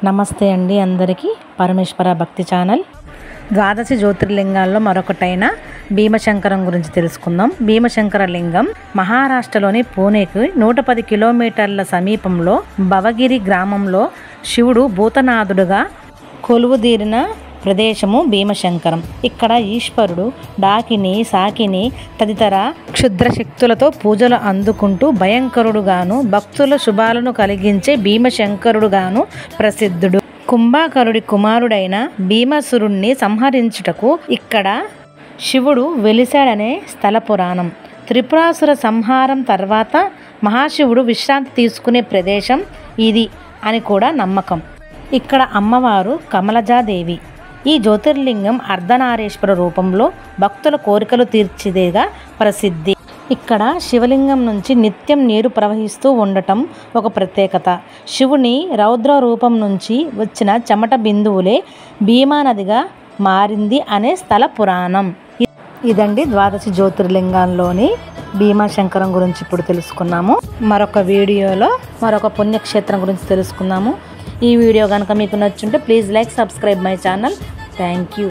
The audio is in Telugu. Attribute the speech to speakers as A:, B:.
A: నమస్తే అండి అందరికీ పరమేశ్వర భక్తి ఛానల్. ద్వాదశి జ్యోతిర్లింగాల్లో మరొకటైన భీమశంకరం గురించి తెలుసుకుందాం. భీమశంకర లింగం మహారాష్ట్రలోని పూణేకి 110 కిలోమీటర్ల సమీపంలో భవగిరి గ్రామంలో శివుడు భూతనాథుడుగా కొలువుదీరిన ప్రదేశము భీమశంకరం. ఇక్కడ ఈశ్వరుడు డాకిని, సాకిని తదితర క్షుద్ర శక్తులతో పూజలు అందుకుంటూ భయంకరుడుగాను, భక్తుల శుభాలను కలిగించే భీమశంకరుడుగాను ప్రసిద్ధుడు. కుంభాకరుడి కుమారుడైన భీమాసురుణ్ణి సంహరించుటకు ఇక్కడ శివుడు వెలిశాడనే స్థల పురాణం. త్రిపురాసుర సంహారం తర్వాత మహాశివుడు విశ్రాంతి తీసుకునే ప్రదేశం ఇది అని కూడా నమ్మకం. ఇక్కడ అమ్మవారు కమలజాదేవి. ఈ జ్యోతిర్లింగం అర్ధనారీశ్వర రూపంలో భక్తుల కోరికలు తీర్చిదేగా ప్రసిద్ధి. ఇక్కడ శివలింగం నుంచి నిత్యం నీరు ప్రవహిస్తూ ఉండటం ఒక ప్రత్యేకత. శివుని రౌద్ర రూపం నుంచి వచ్చిన చెమట బిందువులే భీమా నదిగా మారింది అనే స్థల పురాణం. ఇదండి ద్వాదశి జ్యోతిర్లింగాల్లోని భీమశంకరం గురించి ఇప్పుడు తెలుసుకున్నాము. మరొక వీడియోలో మరొక పుణ్యక్షేత్రం గురించి తెలుసుకుందాము. ఈ వీడియో కనుక మీకు నచ్చుంటే please like, subscribe my channel. Thank you.